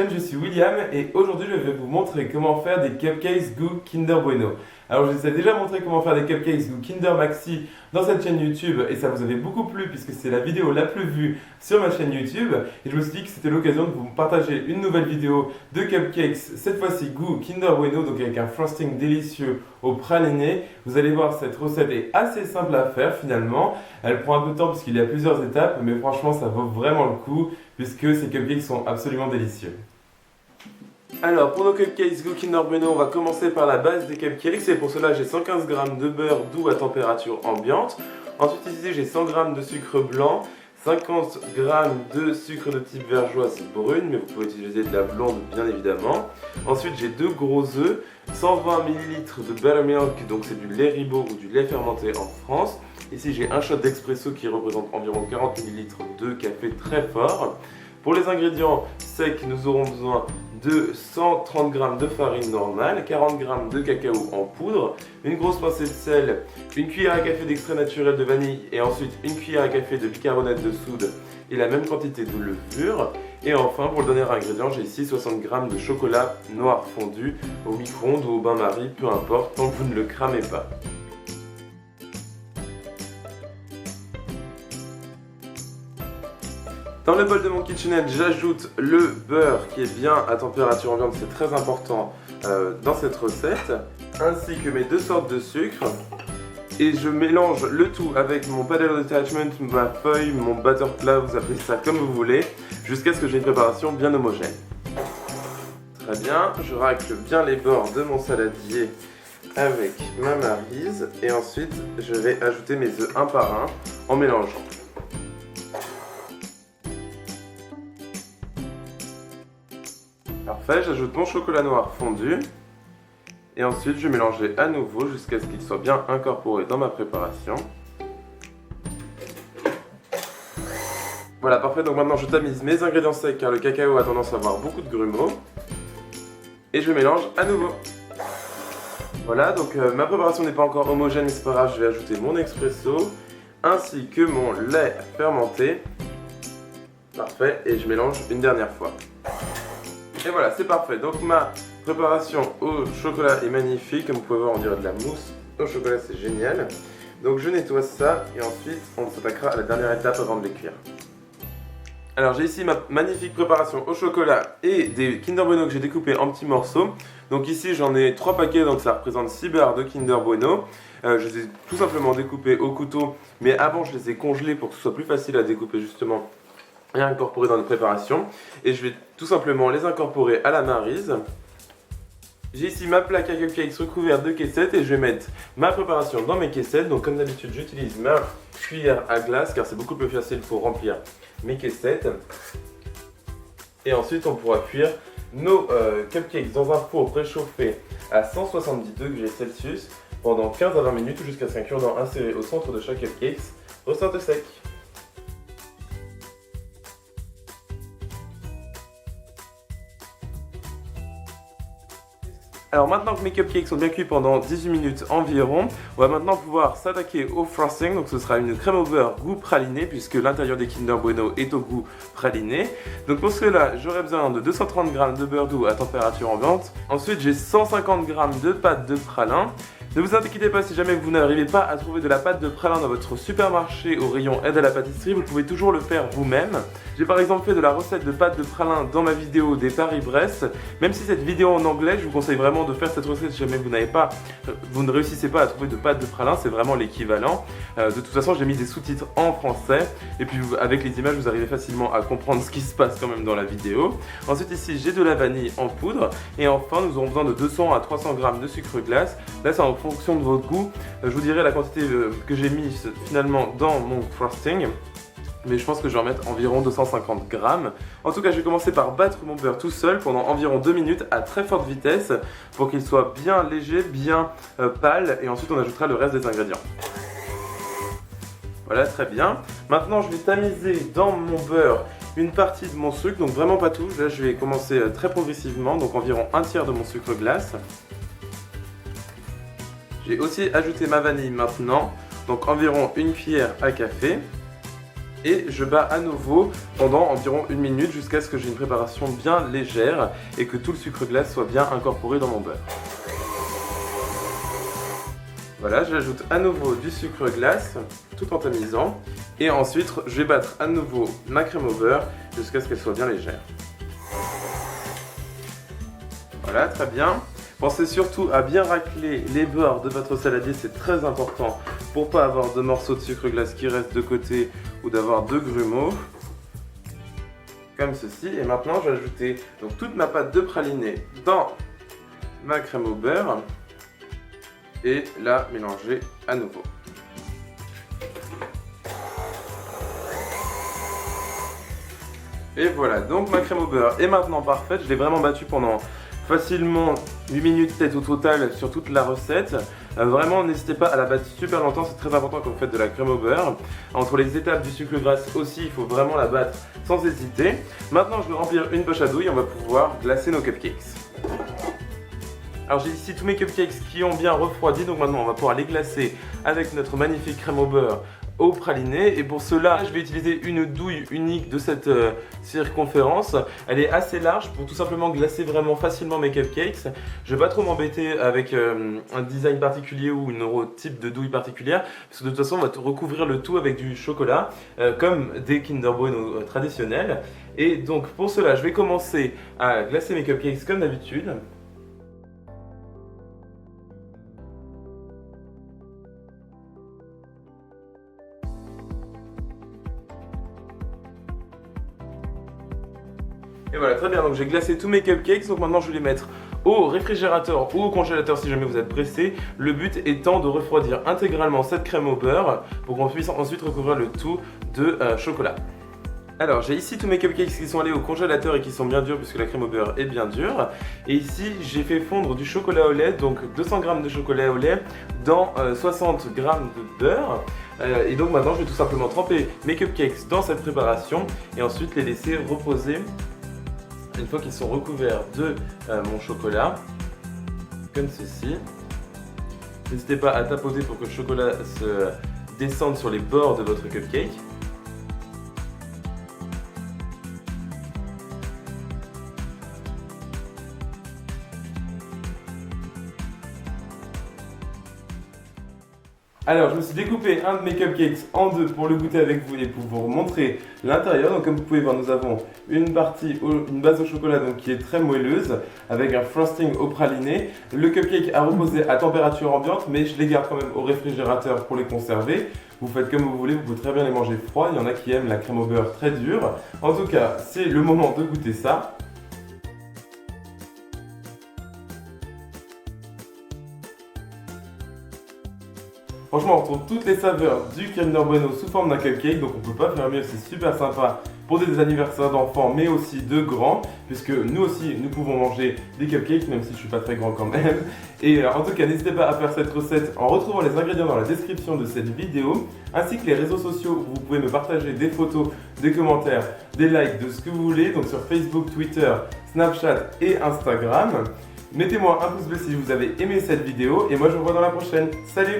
chaîne, je suis William et aujourd'hui je vais vous montrer comment faire des cupcakes goût Kinder Bueno. Alors je vous ai déjà montré comment faire des cupcakes goût Kinder Maxi dans cette chaîne YouTube et ça vous avait beaucoup plu puisque c'est la vidéo la plus vue sur ma chaîne YouTube et je me suis dit que c'était l'occasion de vous partager une nouvelle vidéo de cupcakes, cette fois-ci goût Kinder Bueno, donc avec un frosting délicieux au praliné. Vous allez voir, cette recette est assez simple à faire finalement, elle prend un peu de temps parce qu'il y a plusieurs étapes mais franchement ça vaut vraiment le coup puisque ces cupcakes sont absolument délicieux. Alors pour nos cupcakes goût Kinder Bueno, on va commencer par la base des cupcakes et pour cela j'ai 115 g de beurre doux à température ambiante. Ensuite ici j'ai 100 g de sucre blanc, 50 g de sucre de type vergeoise brune, mais vous pouvez utiliser de la blonde bien évidemment. Ensuite j'ai 2 gros œufs, 120 ml de buttermilk, donc c'est du lait ribot ou du lait fermenté en France. Ici j'ai un shot d'expresso qui représente environ 40 ml de café très fort. Pour les ingrédients secs, nous aurons besoin de 130 g de farine normale, 40 g de cacao en poudre, une grosse pincée de sel, une cuillère à café d'extrait naturel de vanille et ensuite une cuillère à café de bicarbonate de soude et la même quantité de levure. Et enfin, pour le dernier ingrédient, j'ai ici 60 g de chocolat noir fondu au micro-ondes ou au bain-marie, peu importe, tant que vous ne le cramez pas. Dans le bol de mon KitchenAid, j'ajoute le beurre qui est bien à température ambiante, c'est très important dans cette recette, ainsi que mes 2 sortes de sucre. Et je mélange le tout avec mon paddle attachment, ma feuille, mon batter plat, vous appelez ça comme vous voulez, jusqu'à ce que j'ai une préparation bien homogène. Très bien, je racle bien les bords de mon saladier avec ma maryse et ensuite je vais ajouter mes œufs un par un en mélangeant. Parfait, j'ajoute mon chocolat noir fondu et ensuite je vais mélanger à nouveau jusqu'à ce qu'il soit bien incorporé dans ma préparation. Voilà, parfait, donc maintenant je tamise mes ingrédients secs car le cacao a tendance à avoir beaucoup de grumeaux et je mélange à nouveau. Voilà, donc ma préparation n'est pas encore homogène mais c'est pas grave, je vais ajouter mon expresso ainsi que mon lait fermenté. Parfait, et je mélange une dernière fois. Et voilà, c'est parfait. Donc ma préparation au chocolat est magnifique. Comme vous pouvez voir, on dirait de la mousse au chocolat, c'est génial. Donc je nettoie ça et ensuite on s'attaquera à la dernière étape avant de les cuire. Alors j'ai ici ma magnifique préparation au chocolat et des Kinder Bueno que j'ai découpés en petits morceaux. Donc ici j'en ai 3 paquets, donc ça représente 6 barres de Kinder Bueno. Je les ai tout simplement découpés au couteau, mais avant je les ai congelés pour que ce soit plus facile à découper justement et incorporer dans les préparations. Et je vais tout simplement les incorporer à la maryse. J'ai ici ma plaque à cupcakes recouverte de caissettes et je vais mettre ma préparation dans mes caissettes. Donc comme d'habitude j'utilise ma cuillère à glace car c'est beaucoup plus facile pour remplir mes caissettes. Et ensuite on pourra cuire nos cupcakes dans un four préchauffé à 170 degrés Celsius pendant 15 à 20 minutes jusqu'à ce qu'un cure-dent inséré au centre de chaque cupcake ressorte sec. Alors maintenant que mes cupcakes sont bien cuits pendant 18 minutes environ, on va maintenant pouvoir s'attaquer au frosting. Donc ce sera une crème au beurre goût praliné puisque l'intérieur des Kinder Bueno est au goût praliné. Donc pour cela, j'aurai besoin de 230 g de beurre doux à température ambiante. Ensuite j'ai 150 g de pâte de pralin. Ne vous inquiétez pas si jamais vous n'arrivez pas à trouver de la pâte de pralin dans votre supermarché au rayon aide à la pâtisserie, vous pouvez toujours le faire vous-même. J'ai par exemple fait de la recette de pâte de pralin dans ma vidéo des Paris-Brest. Même si cette vidéo est en anglais, je vous conseille vraiment de faire cette recette si jamais vous ne réussissez pas à trouver de pâte de pralin, c'est vraiment l'équivalent. De toute façon, j'ai mis des sous-titres en français et puis avec les images, vous arrivez facilement à comprendre ce qui se passe quand même dans la vidéo. Ensuite ici, j'ai de la vanille en poudre et enfin, nous aurons besoin de 200 à 300 g de sucre glace. Là, c'est en fonction de votre goût. Je vous dirai la quantité que j'ai mis finalement dans mon frosting. Mais je pense que je vais en mettre environ 250 g. En tout cas, je vais commencer par battre mon beurre tout seul pendant environ 2 minutes à très forte vitesse pour qu'il soit bien léger, bien pâle et ensuite on ajoutera le reste des ingrédients. Voilà, très bien. Maintenant, je vais tamiser dans mon beurre une partie de mon sucre, donc vraiment pas tout. Là, je vais commencer très progressivement, donc environ un tiers de mon sucre glace. J'ai aussi ajouté ma vanille maintenant, donc environ une cuillère à café. Et je bats à nouveau pendant environ 1 minute jusqu'à ce que j'ai une préparation bien légère et que tout le sucre glace soit bien incorporé dans mon beurre. Voilà, j'ajoute à nouveau du sucre glace tout en tamisant et ensuite je vais battre à nouveau ma crème au beurre jusqu'à ce qu'elle soit bien légère. Voilà, très bien. Pensez surtout à bien racler les bords de votre saladier, c'est très important pour pas avoir de morceaux de sucre glace qui restent de côté ou d'avoir de grumeaux. Comme ceci. Et maintenant, je vais ajouter donc toute ma pâte de praliné dans ma crème au beurre et la mélanger à nouveau. Et voilà, donc ma crème au beurre est maintenant parfaite. Je l'ai vraiment battue pendant facilement 8 minutes peut-être au total sur toute la recette. Vraiment n'hésitez pas à la battre super longtemps, c'est très important quand vous faites de la crème au beurre. Entre les étapes du sucre glace aussi, il faut vraiment la battre sans hésiter. Maintenant je vais remplir une poche à douille et on va pouvoir glacer nos cupcakes. Alors j'ai ici tous mes cupcakes qui ont bien refroidi, donc maintenant on va pouvoir les glacer avec notre magnifique crème au beurre au praliné. Et pour cela, je vais utiliser une douille unique de cette circonférence. Elle est assez large pour tout simplement glacer vraiment facilement mes cupcakes. Je ne vais pas trop m'embêter avec un design particulier ou une type de douille particulière, parce que de toute façon on va recouvrir le tout avec du chocolat, comme des Kinder Bueno traditionnels. Et donc pour cela, je vais commencer à glacer mes cupcakes comme d'habitude. Et voilà, très bien, donc j'ai glacé tous mes cupcakes, donc maintenant je vais les mettre au réfrigérateur ou au congélateur si jamais vous êtes pressé. Le but étant de refroidir intégralement cette crème au beurre pour qu'on puisse ensuite recouvrir le tout de chocolat. Alors j'ai ici tous mes cupcakes qui sont allés au congélateur et qui sont bien durs puisque la crème au beurre est bien dure. Et ici j'ai fait fondre du chocolat au lait, donc 200 g de chocolat au lait dans 60 g de beurre. Et donc maintenant je vais tout simplement tremper mes cupcakes dans cette préparation et ensuite les laisser reposer. Une fois qu'ils sont recouverts de mon chocolat, comme ceci. N'hésitez pas à tapoter pour que le chocolat se descende sur les bords de votre cupcake. Alors je me suis découpé un de mes cupcakes en deux pour le goûter avec vous et pour vous montrer l'intérieur. Donc comme vous pouvez voir, nous avons une base au chocolat donc, qui est très moelleuse avec un frosting au praliné. Le cupcake a reposé à température ambiante, mais je les garde quand même au réfrigérateur pour les conserver. Vous faites comme vous voulez, vous pouvez très bien les manger froids. Il y en a qui aiment la crème au beurre très dure. En tout cas, c'est le moment de goûter ça. Franchement, on retrouve toutes les saveurs du Kinder Bueno sous forme d'un cupcake, donc on peut pas faire mieux, c'est super sympa pour des anniversaires d'enfants, mais aussi de grands, puisque nous aussi, nous pouvons manger des cupcakes, même si je suis pas très grand quand même. Et en tout cas, n'hésitez pas à faire cette recette en retrouvant les ingrédients dans la description de cette vidéo, ainsi que les réseaux sociaux où vous pouvez me partager des photos, des commentaires, des likes, de ce que vous voulez, donc sur Facebook, Twitter, Snapchat et Instagram. Mettez-moi un pouce bleu si vous avez aimé cette vidéo, et moi je vous revois dans la prochaine. Salut!